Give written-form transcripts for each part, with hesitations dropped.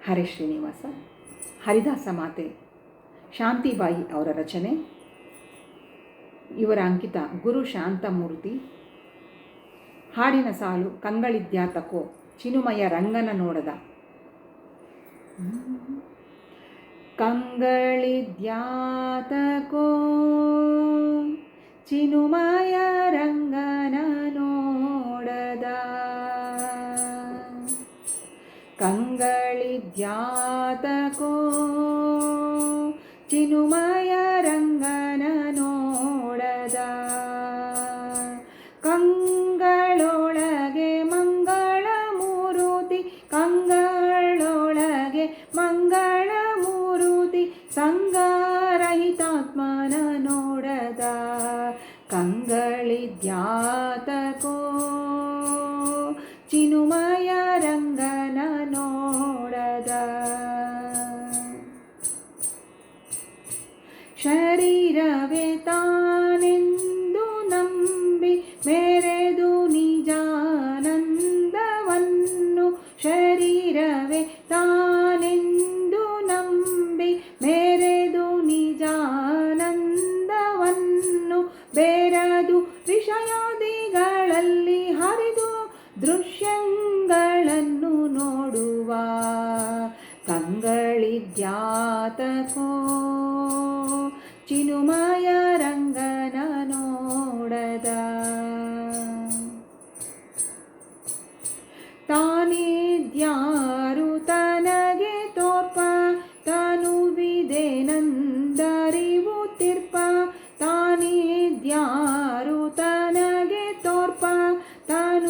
ಹರೇ ಶ್ರೀನಿವಾಸ. ಹರಿದಾಸ ಮಾತೆ ಶಾಂತಿಬಾಯಿ ಅವರ ರಚನೆ. ಇವರ ಅಂಕಿತ ಗುರು ಶಾಂತಮೂರ್ತಿ. ಹಾಡಿನ ಸಾಲು: ಕಂಗಳಿದ್ಯಾತಕೋ ಚಿನುಮಯ ರಂಗನ ನೋಡದ. ಕಂಗಳಿದ್ಯಾತಕೋ ಚಿನುಮಯ ರಂಗನ ನೋಡದ. ಕಂಗಳಿದ್ಯಾತಕೋ ಚಿನುಮಯ ರಂಗನ ನೋಡದ. ಕಂಗಳೊಳಗೆ ಮಂಗಳ ಮೂರುತಿ, ಕಂಗಳೊಳಗೆ ಮಂಗಳ ಮೂರುತಿ, ಸಂಗರಹಿತಾತ್ಮನ ನೋಡದ. ಕಂಗಳಿದ್ಯಾತಕೋ ಚಿನುಮಯ ರಂಗನ ನೋಡದ. ಶರೀರವೇ ತಾನೆಂದು ನಂಬಿ ಮೆರೆದು ನಿಜಾನಂದವನ್ನು, ಶರೀರವೇ ತಾನೆಂದು ನಂಬಿ ಮೆರೆದು ನಿಜಾನಂದವನ್ನು, ಬೆರೆದು ವಿಷಯಾದಿಗಳಲ್ಲಿ ಹರಿದು ದೃಶ್ಯಗಳನ್ನು ನೋಡುವ. ಕಂಗಳಿದ್ಯಾತಕೋ ಚಿನುಮಯ ರಂಗನ ನೋಡದ. ತಾನಿದ್ಯಾರು ತನಗೆ ತೋರ್ಪ, ತನುವಿದೆನೆಂದರಿವು ತೀರ್ಪ. ತಾನಿದ್ಯಾರು ತನಗೆ ತೋರ್ಪ, ತನುವಿದೆನೆಂದರಿವು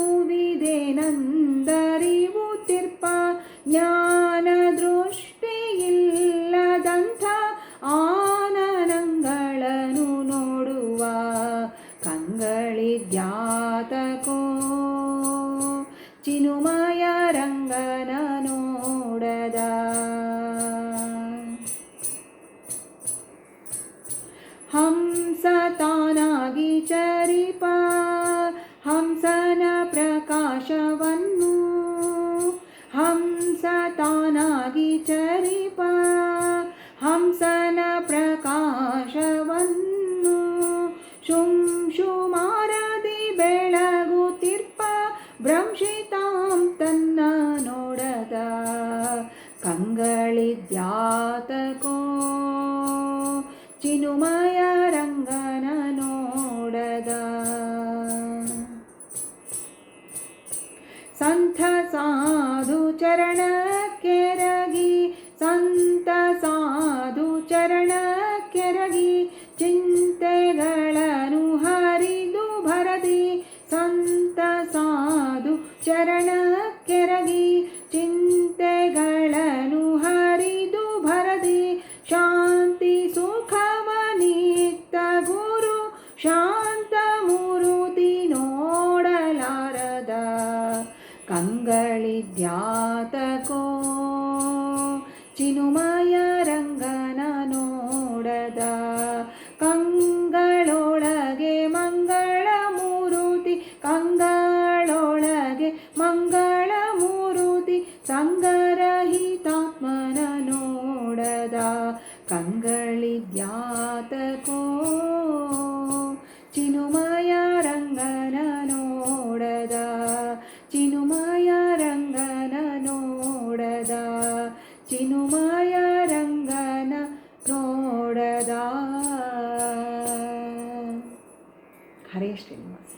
ತೀರ್ಪ. ಜ್ಞಾನ ದೃಷ್ಟಿಯಿಲ್ಲದಂಥ ಆನನಗಳನ್ನು ನೋಡುವ. ಕಂಗಳಿದ್ಯಾತಕೋ ಚಿನುಮಯ ರಂಗನ ನೋಡದ. ಹಂಸ ತಾನಾಗಿ ಚರಿಪ, ಹಂಸನ ಪ್ರಕಾಶವನ್ನು, ಹಂಸ ತಾನಾಗಿ ಚರಿಪ, ಹಂಸನ ಪ್ರಕಾಶವನ್ನು, ಶುಂಶುಮಾರದಿ ಬೆಳಗುತ್ತಿರ್ಪ ಭ್ರಂಶಿತಾಂ ತನ್ನ ನೋಡದ. ಕಂಗಳಿದ್ಯಾತಕೋ ಚಿನುಮಯ ರಂಗನ ನೋಡದ. ಸಂತ ಸಾಧು ಚರಣ ಕೆರಗಿ, ಸಂತ ಸಾಧು ಚರಣ ಕೆರಗಿ, ಚಿಂತೆಗಳನ್ನು ಹರಿದು ಭರದಿ. ಸಂತ ಸಾಧು ಚರಣ ಕೆರಗಿ, ಚಿಂತೆಗಳನ್ನು ಹರಿದು ಭರದಿ. ಶಾಂತಿ ಸುಖವನಿತ್ತ ಗುರು ಶಾಂತ ಮೂರುತಿ ನೋಡಲಾರದ. ಕಂಗಳಿದ್ಯಾತಕೋ ಚಿನುಮಯ ರಂಗನ ನೋಡದ. ಕಂಗಳೊಳಗೆ ಮಂಗಳ ಮೂರುತಿ, ಕಂಗಳೊಳಗೆ ಮಂಗಳ ಮೂರುತಿ, ಸಂಗರಹಿತಾತ್ಮನ ನೋಡದ. ಕಂಗಳಿದ್ಯಾತಕೋ ಚಿನುಮಯ ರಂಗನ ನೋಡದ. ಚಿನುಮಯ ರಂಗನ ನೋಡದ. ಚಿನುಮಯ ರಂಗನ ನೋಡದ. ಹರೇ ಶ್ರೀನಿವಾಸ.